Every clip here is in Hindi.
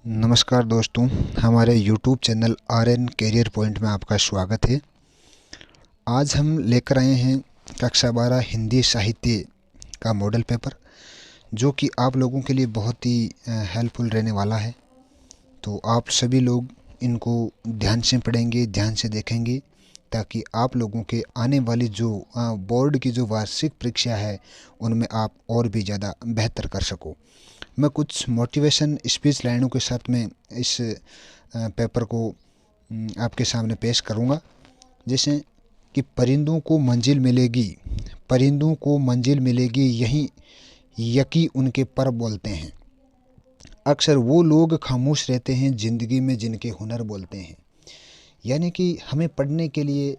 नमस्कार दोस्तों, हमारे YouTube channel RN career point में आपका स्वागत है। आज हम लेकर आए हैं कक्षा 12 हिंदी साहित्य का मॉडल पेपर, जो कि आप लोगों के लिए बहुत ही हेल्पफुल रहने वाला है। तो आप सभी लोग इनको ध्यान से पढ़ेंगे, ध्यान से देखेंगे, ताकि आप लोगों के आने वाली जो बोर्ड की जो वार्षिक परीक्षा है उनमें आप और भी ज़्यादा बेहतर कर सको। मैं कुछ मोटिवेशन स्पीच लाइनों के साथ में इस पेपर को आपके सामने पेश करूंगा। जैसे कि परिंदों को मंजिल मिलेगी, परिंदों को मंजिल मिलेगी, यहीं यकी उनके पर बोलते हैं। अक्सर वो लोग खामोश रहते हैं ज़िंदगी में जिनके हुनर बोलते हैं। यानी कि हमें पढ़ने के लिए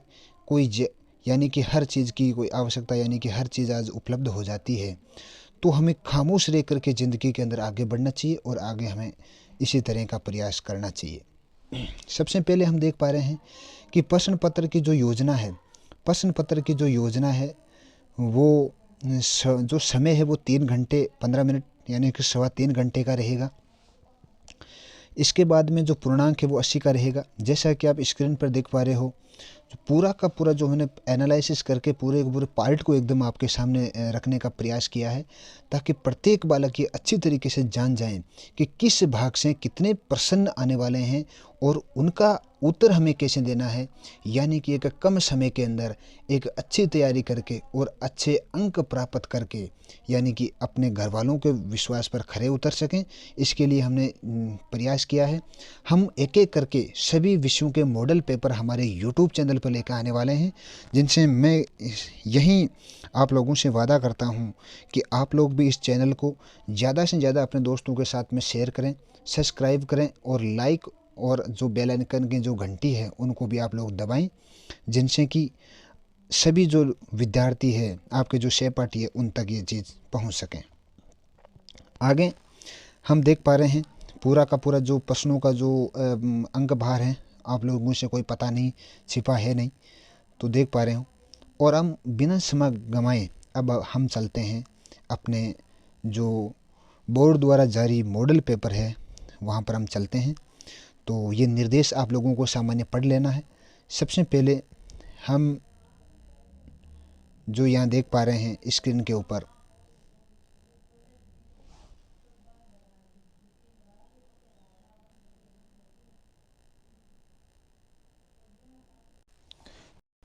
यानी कि हर चीज़ की कोई आवश्यकता, यानी कि हर चीज़ आज उपलब्ध हो जाती है, तो हमें खामोश रह करके ज़िंदगी के अंदर आगे बढ़ना चाहिए और आगे हमें इसी तरह का प्रयास करना चाहिए। सबसे पहले हम देख पा रहे हैं कि प्रश्न पत्र की जो योजना है, प्रश्न पत्र की जो योजना है वो जो समय है वो 3 घंटे 15 मिनट यानी कि 3.25 घंटे का रहेगा। इसके बाद में जो पूर्णांक है वो 80 का रहेगा। जैसा कि आप स्क्रीन पर देख पा रहे हो, पूरा का पूरा जो मैंने एनालिसिस करके पूरे के पूरे पार्ट को एकदम आपके सामने रखने का प्रयास किया है, ताकि प्रत्येक बालक ये अच्छी तरीके से जान जाएं कि किस भाग से कितने प्रश्न आने वाले हैं और उनका उत्तर हमें कैसे देना है। यानी कि एक कम समय के अंदर एक अच्छी तैयारी करके और अच्छे अंक प्राप्त करके, यानी कि अपने घर वालों के विश्वास पर खरे उतर सकें, इसके लिए हमने प्रयास किया है। हम एक एक करके सभी विषयों के मॉडल पेपर हमारे यूट्यूब चैनल पर लेकर आने वाले हैं, जिनसे मैं यहीं आप लोगों से वादा करता हूं कि आप लोग भी इस चैनल को ज़्यादा से ज़्यादा अपने दोस्तों के साथ में शेयर करें, सब्सक्राइब करें और लाइक और जो बेल आइकन की जो घंटी है उनको भी आप लोग दबाएं, जिनसे कि सभी जो विद्यार्थी है, आपके जो सहपाठी है, उन तक ये चीज़ पहुंच सकें। आगे हम देख पा रहे हैं पूरा का पूरा जो प्रश्नों का जो अंक भार है, आप लोगों से कोई पता नहीं छिपा है नहीं, तो देख पा रहे हो। और हम बिना समय गंवाए अब हम चलते हैं अपने जो बोर्ड द्वारा जारी मॉडल पेपर है वहाँ पर हम चलते हैं। तो ये निर्देश आप लोगों को सामान्य पढ़ लेना है। सबसे पहले हम जो यहाँ देख पा रहे हैं स्क्रीन के ऊपर,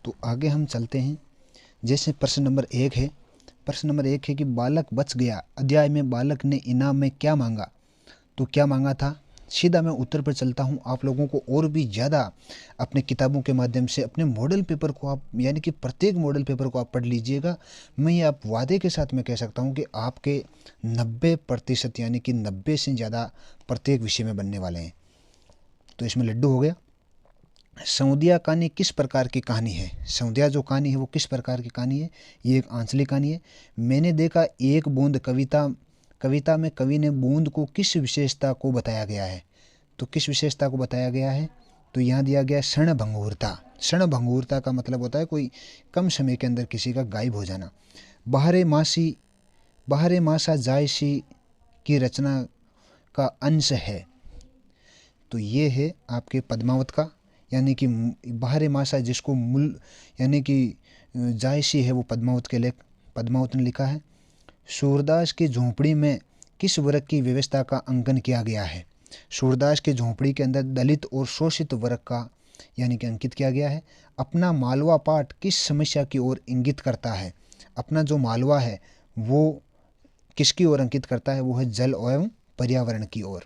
तो आगे हम चलते हैं। जैसे प्रश्न नंबर 1 है, प्रश्न नंबर 1 है कि बालक बच गया अध्याय में बालक ने इनाम में क्या मांगा। तो क्या मांगा था, सीधा मैं उत्तर पर चलता हूँ। आप लोगों को और भी ज़्यादा अपने किताबों के माध्यम से अपने मॉडल पेपर को आप, यानी कि प्रत्येक मॉडल पेपर को आप पढ़ लीजिएगा। मैं ये आप वादे के साथ में कह सकता हूँ कि आपके 90% यानी कि 90 से ज़्यादा प्रत्येक विषय में बनने वाले हैं। तो इसमें लड्डू हो गया। सौंदिया कहानी किस प्रकार की कहानी है। सौंदिया जो कहानी है वो किस प्रकार की कहानी है, ये एक आंचलिक कहानी है। मैंने देखा एक बूंद कविता, कविता में कवि ने बूंद को किस विशेषता को बताया गया है। तो किस विशेषता को बताया गया है, तो यहाँ दिया गया क्षणभंगुरता। क्षणभंगुरता का मतलब होता है कोई कम समय के अंदर किसी का गायब हो जाना। बहारे मासी, बहारे मासा जायसी की रचना का अंश है। तो ये है आपके पद्मावत का, यानी कि बहारे मासा जिसको मूल यानी कि जायसी है, वो पद्मावत के लेख पद्मावत ने लिखा है। सूरदास की झोंपड़ी में किस वर्ग की व्यवस्था का अंकन किया गया है। सूरदास की झोंपड़ी के अंदर दलित और शोषित वर्ग का यानी कि अंकित किया गया है। अपना मालवा पाठ किस समस्या की ओर इंगित करता है। अपना जो मालवा है वो किसकी ओर अंकित करता है, वो है जल एवं पर्यावरण की ओर।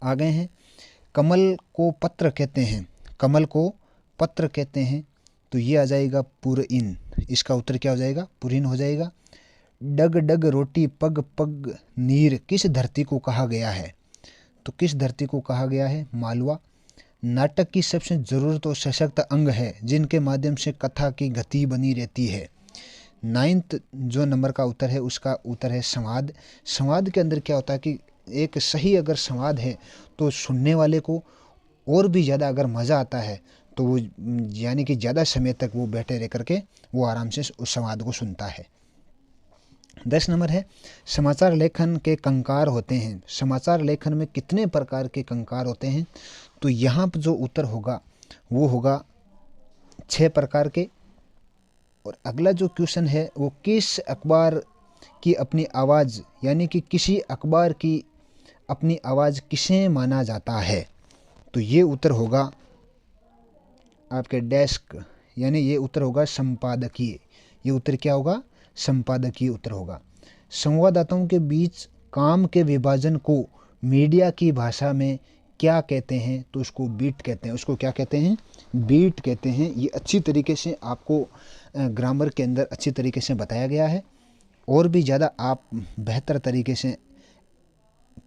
आ गए हैं, कमल को पत्र कहते हैं, कमल को पत्र कहते हैं। तो ये आ जाएगा पुरइन, इसका उत्तर क्या हो जाएगा, पुरइन हो जाएगा। डग डग रोटी पग पग नीर किस धरती को कहा गया है। तो किस धरती को कहा गया है, मालवा। नाटक की सबसे ज़रूरत और सशक्त अंग है जिनके माध्यम से कथा की गति बनी रहती है। 9th जो नंबर का उत्तर है उसका उत्तर है संवाद। संवाद के अंदर क्या होता है कि एक सही अगर संवाद है तो सुनने वाले को और भी ज़्यादा अगर मज़ा आता है, तो वो यानी कि ज़्यादा समय तक वो बैठे रह करके वो आराम से उस संवाद को सुनता है। 10 नंबर है समाचार लेखन के कंकार होते हैं। समाचार लेखन में कितने प्रकार के कंकार होते हैं? तो यहाँ पर जो उत्तर होगा वो होगा 6 प्रकार के। और अगला जो क्वेश्चन है वो किस अखबार की अपनी आवाज़, यानी कि किसी अखबार की अपनी आवाज़ किसे माना जाता है? तो ये उत्तर होगा आपके डेस्क, यानी ये उत्तर होगा संपादकीय। ये उत्तर क्या होगा? संपादकीय उत्तर होगा। संवाददाताओं के बीच काम के विभाजन को मीडिया की भाषा में क्या कहते हैं? तो उसको बीट कहते हैं। उसको क्या कहते हैं? बीट कहते हैं। ये अच्छी तरीके से आपको ग्रामर के अंदर अच्छी तरीके से बताया गया है, और भी ज़्यादा आप बेहतर तरीके से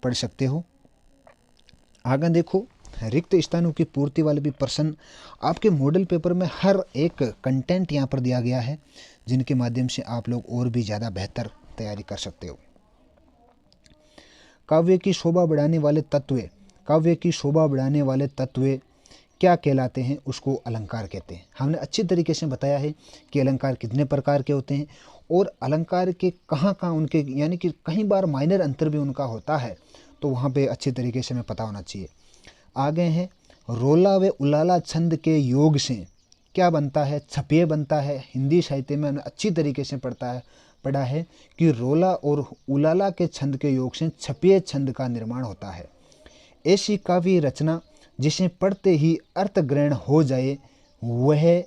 पढ़ सकते हो। आगे देखो, रिक्त स्थानों की पूर्ति वाले भी प्रश्न आपके मॉडल पेपर में हर एक कंटेंट यहाँ पर दिया गया है, जिनके माध्यम से आप लोग और भी ज़्यादा बेहतर तैयारी कर सकते हो। काव्य की शोभा बढ़ाने वाले तत्व, काव्य की शोभा बढ़ाने वाले तत्व क्या कहलाते हैं? उसको अलंकार कहते हैं। हमने अच्छी तरीके से बताया है कि अलंकार कितने प्रकार के होते हैं, और अलंकार के कहाँ कहाँ उनके, यानी कि कई बार माइनर अंतर भी उनका होता है, तो वहाँ पे अच्छी तरीके से हमें पता होना चाहिए। आगे हैं रोला व उलाला छंद के योग से क्या बनता है? छपिये बनता है। हिंदी साहित्य में हमने अच्छी तरीके से पढ़ा है कि रोला और उलाला के छंद के योग से छपिये छंद का निर्माण होता है। ऐसी काव्य रचना जिसे पढ़ते ही अर्थ ग्रहण हो जाए वह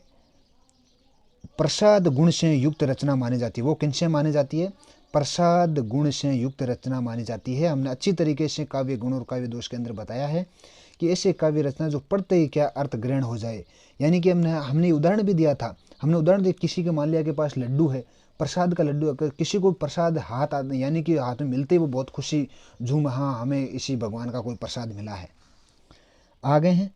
प्रसाद गुण से युक्त रचना मानी जाती है। वो किनसे मानी जाती है? प्रसाद गुण से युक्त रचना मानी जाती है। हमने अच्छी तरीके से काव्य गुण और काव्य दोष के अंदर बताया है कि ऐसे काव्य रचना जो पढ़ते ही क्या अर्थ ग्रहण हो जाए, यानी कि हमने उदाहरण भी दिया था। हमने उदाहरण दिया, किसी के मान लिया के पास लड्डू है, प्रसाद का लड्डू, अगर किसी को प्रसाद हाथ आते, यानी कि हाथ में मिलते ही वो बहुत खुशी झूम, हाँ हमें इसी भगवान का कोई प्रसाद मिला है। आगे हैं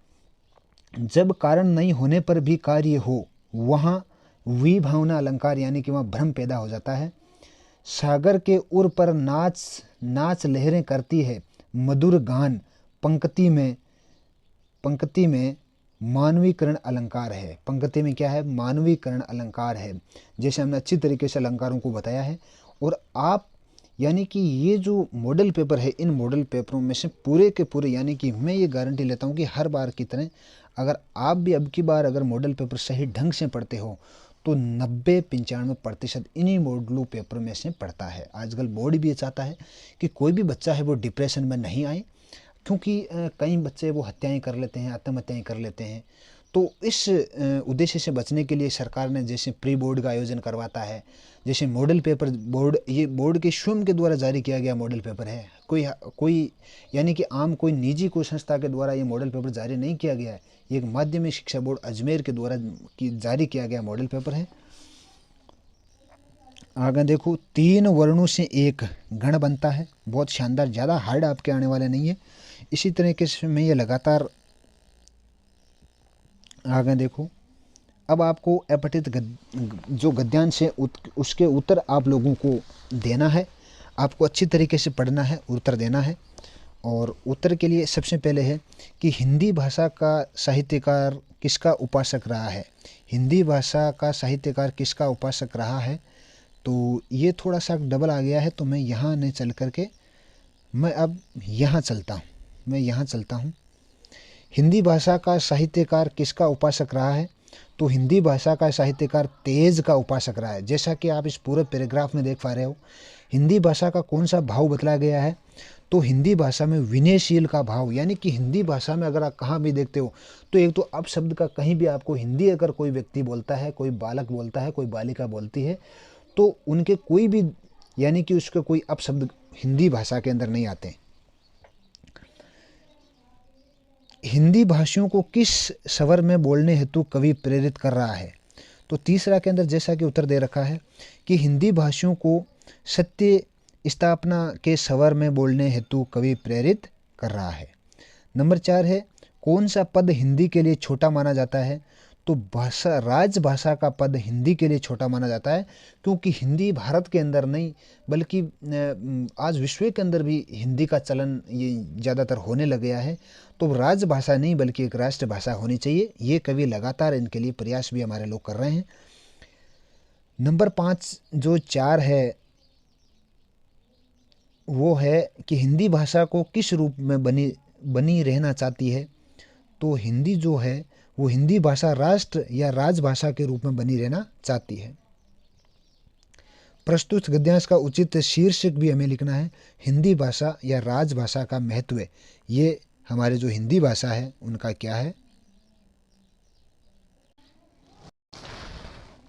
जब कारण नहीं होने पर भी कार्य हो वहाँ विभावना अलंकार, यानी कि वहाँ भ्रम पैदा हो जाता है। सागर के उर पर नाच नाच लहरें करती है मधुर गान, पंक्ति में मानवीकरण अलंकार है। पंक्ति में क्या है? मानवीकरण अलंकार है। जैसे हमने अच्छी तरीके से अलंकारों को बताया है। और आप, यानी कि ये जो मॉडल पेपर है, इन मॉडल पेपरों में से पूरे के पूरे, यानी कि मैं ये गारंटी लेता हूँ कि हर बार की तरह अगर आप भी अब की बार अगर मॉडल पेपर सही ढंग से पढ़ते हो तो 90-95% इन्हीं मॉडल पेपर में से पढ़ता है। आजकल बोर्ड भी ये चाहता है कि कोई भी बच्चा है वो डिप्रेशन में नहीं आए, क्योंकि कई बच्चे वो हत्याएं कर लेते हैं, आत्महत्याएं कर लेते हैं। तो इस उद्देश्य से बचने के लिए सरकार ने जैसे प्री बोर्ड का आयोजन करवाता है, जैसे मॉडल पेपर बोर्ड, ये बोर्ड के स्वयं के द्वारा जारी किया गया मॉडल पेपर है। कोई यानी कि आम कोई निजी कोई संस्था के द्वारा ये मॉडल पेपर जारी नहीं किया गया है। ये एक माध्यमिक शिक्षा बोर्ड अजमेर के द्वारा जारी किया गया मॉडल पेपर है। आगे देखो, 3 वर्णों से एक गण बनता है। बहुत शानदार, ज़्यादा हार्ड आपके आने वाले नहीं है। इसी तरीके से मैं ये लगातार आगे देखो, अब आपको अपठित जो गद्यांश है उसके उत्तर आप लोगों को देना है। आपको अच्छी तरीके से पढ़ना है, उत्तर देना है। और उत्तर के लिए सबसे पहले है कि हिंदी भाषा का साहित्यकार किसका उपासक रहा है? हिंदी भाषा का साहित्यकार किसका उपासक रहा है? तो ये थोड़ा सा डबल आ गया है, तो मैं यहाँ नहीं चल करके मैं अब यहाँ चलता हूँ। हिंदी भाषा का साहित्यकार किसका उपासक रहा है? तो हिंदी भाषा का साहित्यकार तेज का उपासक रहा है। जैसा कि आप इस पूरे पैराग्राफ में देख पा रहे हो, हिंदी भाषा का कौन सा भाव बतलाया गया है? तो हिंदी भाषा में विनयशील का भाव, यानी कि हिंदी भाषा में अगर आप कहाँ भी देखते हो तो एक तो अपशब्द का, कहीं भी आपको हिंदी अगर कोई व्यक्ति बोलता है, कोई बालक बोलता है, कोई बालिका बोलती है, तो उनके कोई भी, यानी कि उसके कोई अपशब्द हिंदी भाषा के अंदर नहीं आते। हिंदी भाषियों को किस स्वर में बोलने हेतु कवि प्रेरित कर रहा है? तो तीसरा के अंदर जैसा कि उत्तर दे रखा है कि हिंदी भाषियों को सत्य स्थापना के स्वर में बोलने हेतु कवि प्रेरित कर रहा है। नंबर 4 है कौन सा पद हिंदी के लिए छोटा माना जाता है? तो भाषा, राजभाषा का पद हिंदी के लिए छोटा माना जाता है, क्योंकि हिंदी भारत के अंदर नहीं बल्कि आज विश्व के अंदर भी हिंदी का चलन ये ज़्यादातर होने लग गया है। तो राजभाषा नहीं बल्कि एक राष्ट्रभाषा होनी चाहिए। ये कवि लगातार इनके लिए प्रयास भी हमारे लोग कर रहे हैं। नंबर 5 जो 4 है वो है कि हिंदी भाषा को किस रूप में बनी रहना चाहती है। तो हिंदी जो है वो हिंदी भाषा राष्ट्र या राजभाषा के रूप में बनी रहना चाहती है। प्रस्तुत गद्यांश का उचित शीर्षक भी हमें लिखना है, हिंदी भाषा या राजभाषा का महत्व। ये हमारे जो हिंदी भाषा है उनका क्या है।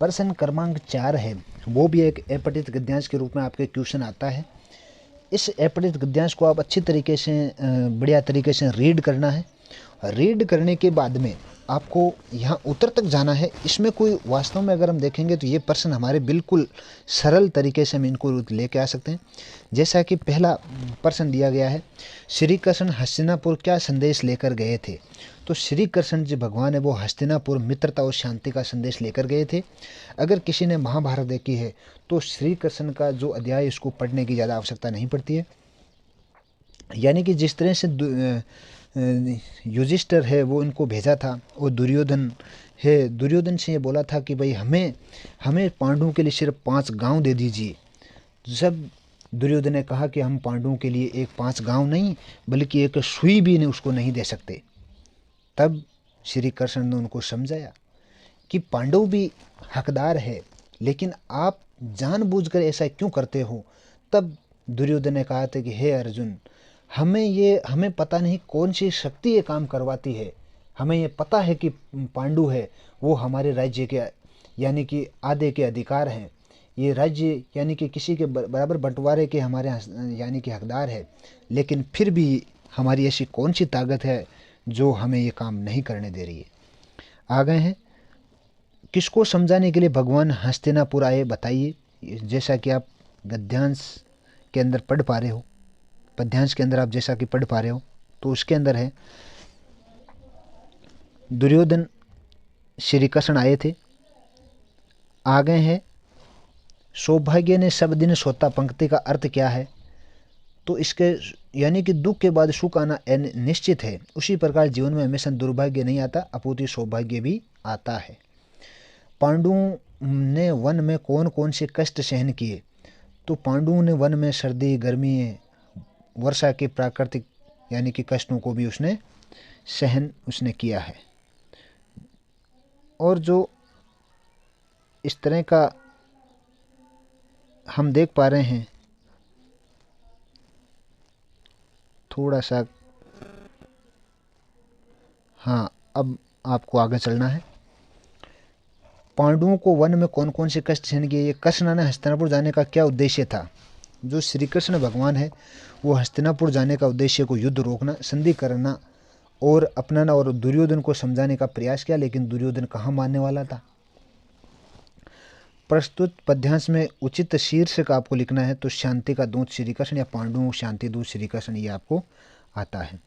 प्रश्न क्रमांक 4 है, वो भी एक अपठित गद्यांश के रूप में आपके क्वेश्चन आता है। इस अपठित गद्यांश को आप अच्छी तरीके से बढ़िया तरीके से रीड करना है। रीड करने के बाद में आपको यहाँ उत्तर तक जाना है। इसमें कोई वास्तव में अगर हम देखेंगे तो ये प्रश्न हमारे बिल्कुल सरल तरीके से हम इनको लेके आ सकते हैं। जैसा कि पहला प्रश्न दिया गया है, श्री कृष्ण हस्तिनापुर क्या संदेश लेकर गए थे। तो श्री कृष्ण जी भगवान है वो हस्तिनापुर मित्रता और शांति का संदेश लेकर गए थे। अगर किसी ने महाभारत देखी है तो श्री कृष्ण का जो अध्याय इसको पढ़ने की ज़्यादा आवश्यकता नहीं पड़ती है। यानी कि जिस तरह से युधिष्ठिर है वो इनको भेजा था, और दुर्योधन है, दुर्योधन से ये बोला था कि भाई हमें पांडवों के लिए सिर्फ 5 गांव दे दीजिए। जब दुर्योधन ने कहा कि हम पांडवों के लिए एक 5 गांव नहीं बल्कि एक सुई भी उसको नहीं दे सकते, तब श्री कृष्ण ने उनको समझाया कि पांडव भी हकदार है, लेकिन आप जानबूझकर ऐसा क्यों करते हो। तब दुर्योधन ने कहा था कि हे अर्जुन, हमें पता नहीं कौन सी शक्ति ये काम करवाती है। हमें ये पता है कि पांडु है वो हमारे राज्य के यानी कि आधे के अधिकार हैं। ये राज्य यानी कि किसी के बराबर बंटवारे के हमारे यानी कि हकदार है, लेकिन फिर भी हमारी ऐसी कौन सी ताकत है जो हमें ये काम नहीं करने दे रही है। आ गए हैं, किसको समझाने के लिए भगवान हस्तिनापुर आए बताइए। जैसा कि आप गद्यांश के अंदर पढ़ पा रहे हो, पद्यांश के अंदर आप जैसा कि पढ़ पा रहे हो, तो उसके अंदर है दुर्योधन श्री कृष्ण आए थे। आ गए हैं, सौभाग्य ने सब दिन सोता पंक्ति का अर्थ क्या है। तो इसके यानी कि दुख के बाद सुख आना निश्चित है, उसी प्रकार जीवन में हमेशा दुर्भाग्य नहीं आता, अपूर्ति सौभाग्य भी आता है। पांडवों ने वन में कौन कौन से कष्ट सहन किए। तो पांडवों ने वन में सर्दी, गर्मी, वर्षा के प्राकृतिक यानी कि कष्टों को भी उसने किया है। और जो इस तरह का हम देख पा रहे हैं, थोड़ा सा हाँ, अब आपको आगे चलना है। पांडवों को वन में कौन कौन से कष्ट सहन किए। ये कृष्ण ने हस्तिनापुर जाने का क्या उद्देश्य था। जो श्री कृष्ण भगवान है वो हस्तिनापुर जाने का उद्देश्य को युद्ध रोकना, संधि करना और अपनाना और दुर्योधन को समझाने का प्रयास किया, लेकिन दुर्योधन कहाँ मानने वाला था। प्रस्तुत पद्यांश में उचित शीर्षक आपको लिखना है। तो शांति का दूत श्री कृष्ण या पांडवों शांति दूत श्री कृष्ण, ये आपको आता है।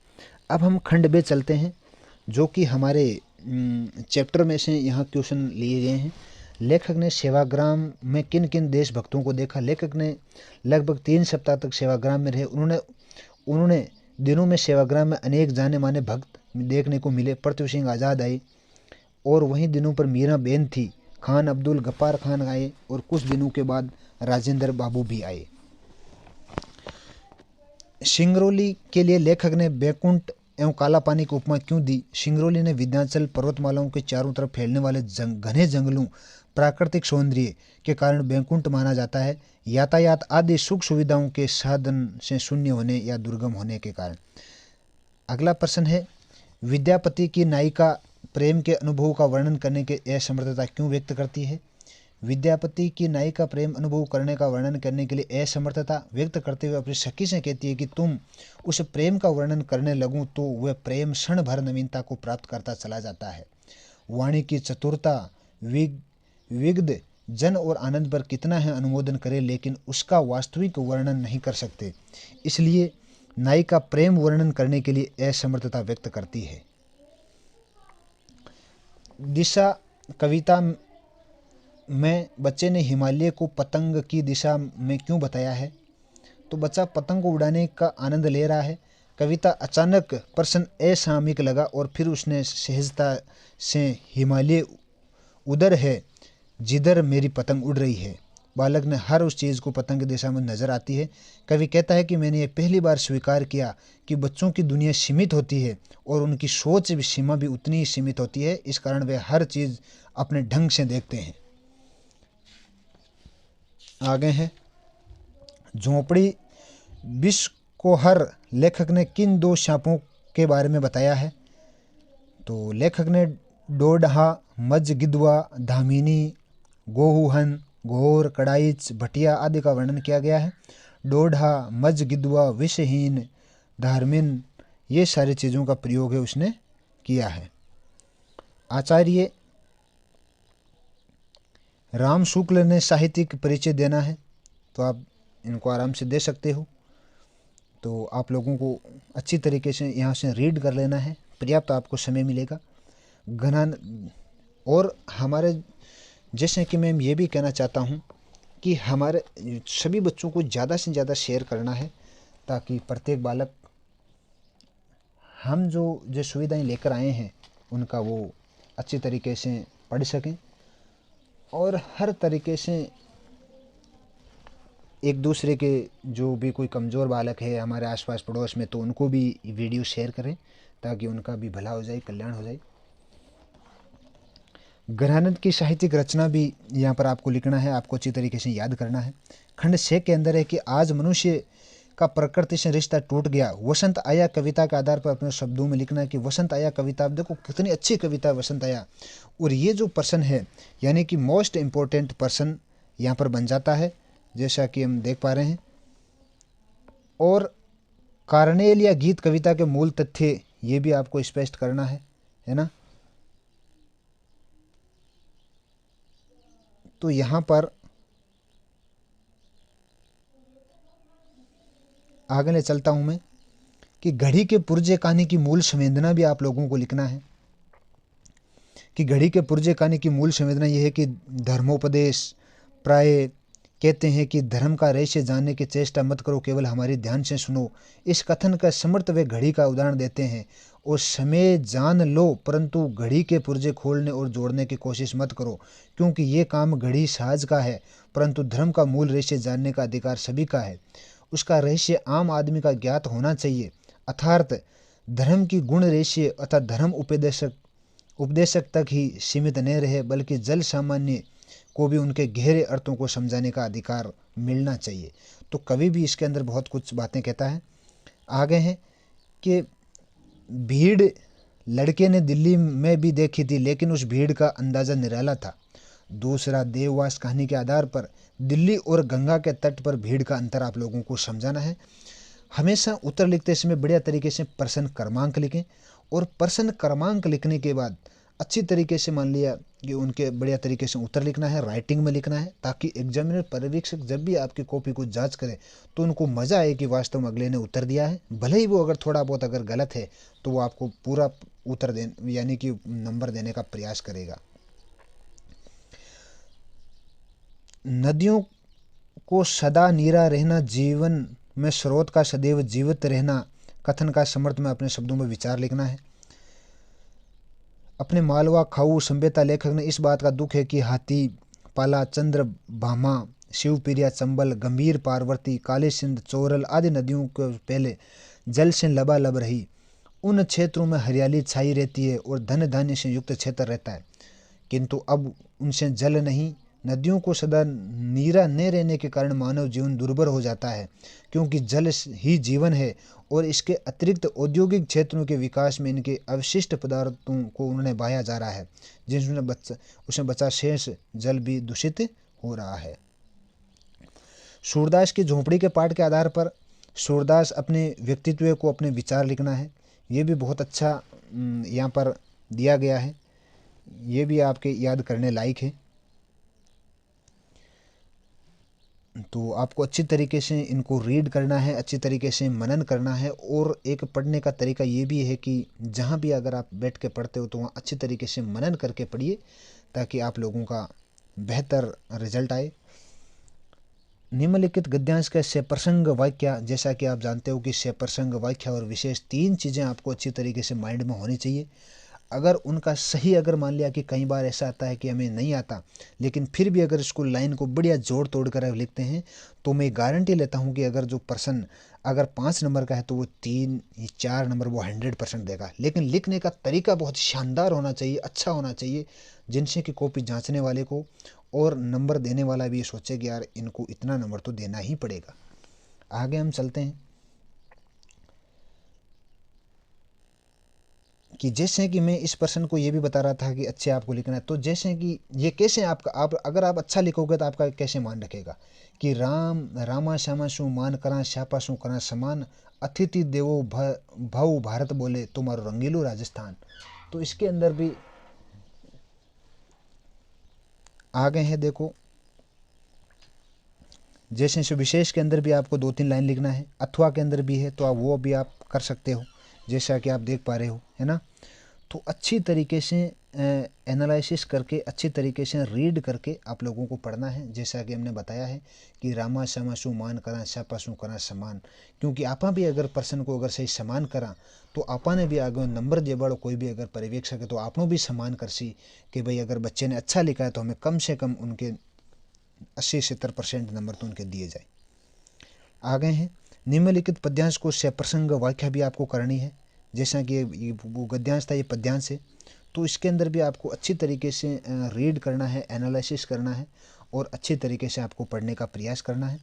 अब हम खंड बे चलते हैं, जो कि हमारे चैप्टर में से यहाँ क्वेश्चन लिए गए हैं। लेखक ने सेवाग्राम में किन किन देशभक्तों को देखा। लेखक ने लगभग 3 सप्ताह तक सेवाग्राम में रहे। उन्होंने दिनों में सेवाग्राम में अनेक जाने माने भक्त देखने को मिले। पृथ्वी सिंह आज़ाद आए, और वहीं दिनों पर मीरा बेन थी। खान अब्दुल गफ्फार खान आए, और कुछ दिनों के बाद राजेंद्र बाबू भी आए। सिंगरौली के लिए लेखक ने बैकुंठ एवं काला पानी की उपमा क्यों दी। सिंगरौली ने विंध्याचल पर्वतमालाओं के चारों तरफ फैलने वाले घने जंगलों, प्राकृतिक सौंदर्य के कारण बैकुंठ माना जाता है। यातायात आदि सुख सुविधाओं के साधन से शून्य होने या दुर्गम होने के कारण। अगला प्रश्न है, विद्यापति की नायिका प्रेम के अनुभव का वर्णन करने के असमर्थता क्यों व्यक्त करती है। विद्यापति की नायिका प्रेम अनुभव करने का वर्णन करने के लिए असमर्थता व्यक्त करते हुए अपनी सखी से कहती है कि तुम उस प्रेम का वर्णन करने लगूं तो वह प्रेम क्षण भर नवीनता को प्राप्त करता चला जाता है। वाणी की चतुरता, विग्ध जन और आनंद पर कितना है अनुमोदन करे, लेकिन उसका वास्तविक वर्णन नहीं कर सकते। इसलिए नायिका प्रेम वर्णन करने के लिए असमर्थता व्यक्त करती है। दिशा कविता में बच्चे ने हिमालय को पतंग की दिशा में क्यों बताया है। तो बच्चा पतंग को उड़ाने का आनंद ले रहा है। कविता अचानक प्रश्न असामयिक लगा और फिर उसने सहजता से हिमालय उधर है जिधर मेरी पतंग उड़ रही है। बालक ने हर उस चीज़ को पतंग की दिशा में नज़र आती है। कवि कहता है कि मैंने ये पहली बार स्वीकार किया कि बच्चों की दुनिया सीमित होती है और उनकी सोच भी सीमा भी उतनी ही सीमित होती है। इस कारण वे हर चीज़ अपने ढंग से देखते हैं। आगे है झोंपड़ी विश्व को हर लेखक ने किन दो सांपों के बारे में बताया है? तो लेखक ने डोडहा, मज गिद्धवा, धामिनी, गोहुहन, घोर, कड़ाइच, भटिया आदि का वर्णन किया गया है। डोडहा, मज गिद्धवा, विषहीन, धार्मिन, ये सारी चीज़ों का प्रयोग है उसने किया है। आचार्य राम शुक्ल ने साहित्यिक परिचय देना है, तो आप इनको आराम से दे सकते हो। तो आप लोगों को अच्छी तरीके से यहाँ से रीड कर लेना है, पर्याप्त आपको समय मिलेगा। घना और हमारे जैसे कि मैं ये भी कहना चाहता हूँ कि हमारे सभी बच्चों को ज़्यादा से ज़्यादा शेयर करना है, ताकि प्रत्येक बालक हम जो सुविधाएं लेकर आए हैं उनका वो अच्छी तरीके से पढ़ सकें और हर तरीके से एक दूसरे के जो भी कोई कमज़ोर बालक है हमारे आसपास पड़ोस में, तो उनको भी वीडियो शेयर करें ताकि उनका भी भला हो जाए, कल्याण हो जाए। ग्रहानंद की साहित्यिक रचना भी यहाँ पर आपको लिखना है, आपको अच्छी तरीके से याद करना है। खंड 6 के अंदर है कि आज मनुष्य का प्रकृति से रिश्ता टूट गया। वसंत आया कविता के आधार पर अपने शब्दों में लिखना है कि वसंत आया कविता, देखो कितनी अच्छी कविता वसंत आया। और ये जो पर्सन है यानी कि मोस्ट इम्पोर्टेंट पर्सन यहाँ पर बन जाता है, जैसा कि हम देख पा रहे हैं। और कार्नेल या गीत कविता के मूल तथ्य ये भी आपको स्पष्ट करना है ना। तो यहाँ पर आगे ले चलता हूँ मैं कि घड़ी के पुर्जे कहानी की मूल संवेदना भी आप लोगों को लिखना है कि घड़ी के पुर्जे कहानी की मूल संवेदना यह है कि धर्मोपदेश प्राय कहते हैं कि धर्म का रहस्य जानने की चेष्टा मत करो, केवल हमारी ध्यान से सुनो। इस कथन का समर्थ वे घड़ी का उदाहरण देते हैं और समय जान लो, परंतु घड़ी के पुर्जे खोलने और जोड़ने की कोशिश मत करो, क्योंकि ये काम घड़ी साज का है, परंतु धर्म का मूल रहस्य जानने का अधिकार सभी का है। उसका रहस्य आम आदमी का ज्ञात होना चाहिए, अर्थात धर्म की गुण रहस्य अर्थात धर्म उपदेशक तक ही सीमित न रहे, बल्कि जल सामान्य को भी उनके गहरे अर्थों को समझाने का अधिकार मिलना चाहिए। तो कवि भी इसके अंदर बहुत कुछ बातें कहता है। आगे है कि भीड़ लड़के ने दिल्ली में भी देखी थी, लेकिन उस भीड़ का अंदाज़ा निराला था। दूसरा, देववास कहानी के आधार पर दिल्ली और गंगा के तट पर भीड़ का अंतर आप लोगों को समझाना है। हमेशा उत्तर लिखते समय बढ़िया तरीके से प्रश्न क्रमांक लिखें और प्रश्न क्रमांक लिखने के बाद अच्छी तरीके से मान लिया कि उनके बढ़िया तरीके से उत्तर लिखना है, राइटिंग में लिखना है, ताकि एग्जामिनर पर्यवेक्षक जब भी आपकी कॉपी को जांच करे तो उनको मज़ा आए कि वास्तव में अगले ने उत्तर दिया है। भले ही वो अगर थोड़ा बहुत अगर गलत है तो वो आपको पूरा उत्तर देने यानी कि नंबर देने का प्रयास करेगा। नदियों को सदा नीरा रहना, जीवन में स्रोत का सदैव जीवित रहना कथन का समर्थ में अपने शब्दों में विचार लिखना है। अपने मालवा खाऊ सभ्यता लेखक ने इस बात का दुख है कि हाथी पाला, चंद्र भामा, शिवप्रिया, चंबल, गंभीर, पार्वती, काली सिंध, चोरल आदि नदियों के पहले जल से लबालब रही। उन क्षेत्रों में हरियाली छाई रहती है और धन धान्य से युक्त क्षेत्र रहता है, किंतु अब उनसे जल नहीं। नदियों को सदा नीरा न रहने के कारण मानव जीवन दुर्भर हो जाता है, क्योंकि जल ही जीवन है और इसके अतिरिक्त औद्योगिक क्षेत्रों के विकास में इनके अवशिष्ट पदार्थों को उन्हें बहाया जा रहा है, उसमें बचा शेष जल भी दूषित हो रहा है। सूरदास की झोंपड़ी के पाठ के आधार पर सूरदास अपने व्यक्तित्व को अपने विचार लिखना है। ये भी बहुत अच्छा यहाँ पर दिया गया है, ये भी आपके याद करने लायक है। तो आपको अच्छी तरीके से इनको रीड करना है, अच्छी तरीके से मनन करना है। और एक पढ़ने का तरीका ये भी है कि जहाँ भी अगर आप बैठ के पढ़ते हो तो वहाँ अच्छी तरीके से मनन करके पढ़िए, ताकि आप लोगों का बेहतर रिजल्ट आए। निम्नलिखित गद्यांश के सप्रसंग वाक्य, जैसा कि आप जानते हो कि सप्रसंग वाक्य और विशेष 3 चीज़ें आपको अच्छी तरीके से माइंड में होनी चाहिए। अगर उनका सही, अगर मान लिया कि कई बार ऐसा आता है कि हमें नहीं आता, लेकिन फिर भी अगर इसको लाइन को बढ़िया जोड़ तोड़ कर लिखते हैं, तो मैं गारंटी लेता हूं कि अगर जो पर्सन अगर 5 नंबर का है तो वो 3 या 4 नंबर वो 100% देगा। लेकिन लिखने का तरीका बहुत शानदार होना चाहिए, अच्छा होना चाहिए, जिनसे कि कॉपी जांचने वाले को और नंबर देने वाला भी ये सोचे कि यार इनको इतना नंबर तो देना ही पड़ेगा। आगे हम चलते हैं कि जैसे कि मैं इस पर्सन को ये भी बता रहा था कि अच्छे आपको लिखना है, तो जैसे कि ये कैसे आपका, आप अगर आप अच्छा लिखोगे तो आपका कैसे मान रखेगा कि राम रामा श्यामा शू मान करा श्यापा शू करा समान, अतिथि देवो भव भारत बोले तुम्हारो रंगीलो राजस्थान। तो इसके अंदर भी आगे है, देखो जैसे सुविशेष के अंदर भी आपको 2-3 लाइन लिखना है, अथवा के अंदर भी है तो आप वो भी आप कर सकते हो, जैसा कि आप देख पा रहे हो, है ना। तो अच्छी तरीके से एनालिसिस करके, अच्छी तरीके से रीड करके आप लोगों को पढ़ना है, जैसा कि हमने बताया है कि रामा श्यामा शू मान करा श्यापा शू करा समान, क्योंकि आपा भी अगर पर्सन को अगर सही समान करा तो आपा ने भी आगे नंबर देवड़ कोई भी अगर पर्यवेक्षक है तो आपनों भी समान कर सी कि भाई अगर बच्चे ने अच्छा लिखा है तो हमें कम से कम उनके 80-70% नंबर तो उनके दिए जाए। आगे हैं निम्नलिखित पद्यांश को सप्रसंग व्याख्या भी आपको करनी है, जैसा कि ये वो गद्यांश था, ये पद्यांश है, तो इसके अंदर भी आपको अच्छी तरीके से रीड करना है, एनालिसिस करना है और अच्छी तरीके से आपको पढ़ने का प्रयास करना है।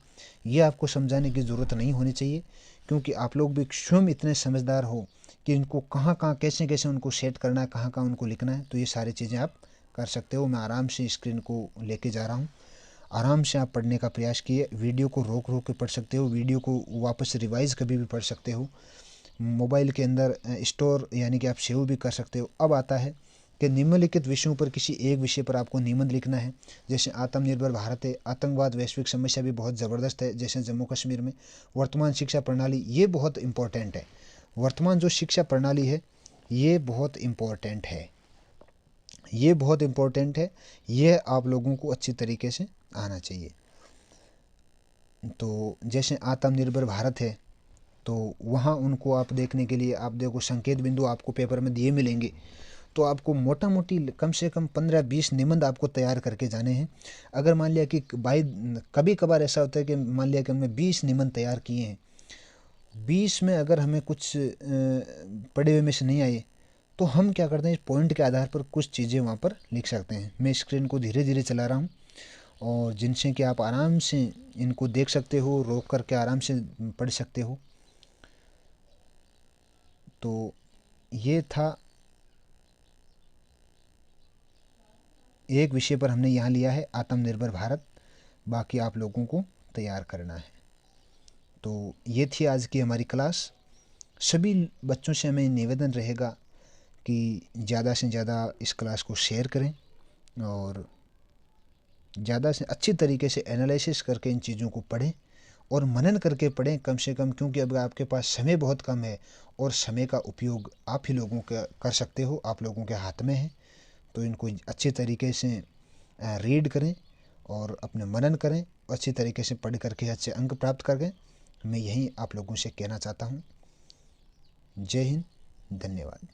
ये आपको समझाने की ज़रूरत नहीं होनी चाहिए, क्योंकि आप लोग भी स्वयं इतने समझदार हो कि इनको कहाँ कहाँ कैसे कैसे उनको सेट करना है, कहाँ कहाँ उनको लिखना है, तो ये सारी चीज़ें आप कर सकते हो। मैं आराम से स्क्रीन को लेके जा रहा हूँ, आराम से आप पढ़ने का प्रयास किए। वीडियो को रोक रोक के पढ़ सकते हो, वीडियो को वापस रिवाइज़ कभी भी पढ़ सकते हो, मोबाइल के अंदर स्टोर यानी कि आप सेव भी कर सकते हो। अब आता है कि निम्नलिखित विषयों पर किसी एक विषय पर आपको निबंध लिखना है, जैसे आत्मनिर्भर भारत है, आतंकवाद वैश्विक समस्या भी बहुत ज़बरदस्त है, जैसे जम्मू कश्मीर में वर्तमान शिक्षा प्रणाली, ये बहुत इम्पोर्टेंट है। वर्तमान जो शिक्षा प्रणाली है ये बहुत इम्पोर्टेंट है, ये बहुत इम्पोर्टेंट है, ये आप लोगों को अच्छी तरीके से आना चाहिए। तो जैसे आत्मनिर्भर भारत है तो वहाँ उनको आप देखने के लिए आप देखो संकेत बिंदु आपको पेपर में दिए मिलेंगे, तो आपको मोटा मोटी कम से कम 15-20 निबंध आपको तैयार करके जाने हैं। अगर मान लिया कि भाई कभी कभार ऐसा होता है कि मान लिया कि हमने 20 निबंध तैयार किए हैं, 20 में अगर हमें कुछ पढ़े हुए में से नहीं आए तो हम क्या करते हैं, इस पॉइंट के आधार पर कुछ चीज़ें वहाँ पर लिख सकते हैं। मैं स्क्रीन को धीरे धीरे चला रहा हूँ और जिनसे कि आप आराम से इनको देख सकते हो, रोक करके आराम से पढ़ सकते हो। तो ये था एक विषय पर हमने यहाँ लिया है आत्मनिर्भर भारत, बाकी आप लोगों को तैयार करना है। तो ये थी आज की हमारी क्लास। सभी बच्चों से हमें निवेदन रहेगा कि ज़्यादा से ज़्यादा इस क्लास को शेयर करें और ज़्यादा से अच्छी तरीके से एनालिसिस करके इन चीज़ों को पढ़ें और मनन करके पढ़ें कम से कम, क्योंकि अब आपके पास समय बहुत कम है और समय का उपयोग आप ही लोगों का कर सकते हो, आप लोगों के हाथ में है। तो इनको अच्छे तरीके से रीड करें और अपने मनन करें, अच्छी तरीके से पढ़ करके अच्छे अंक प्राप्त करें। मैं यही आप लोगों से कहना चाहता हूँ। जय हिंद, धन्यवाद।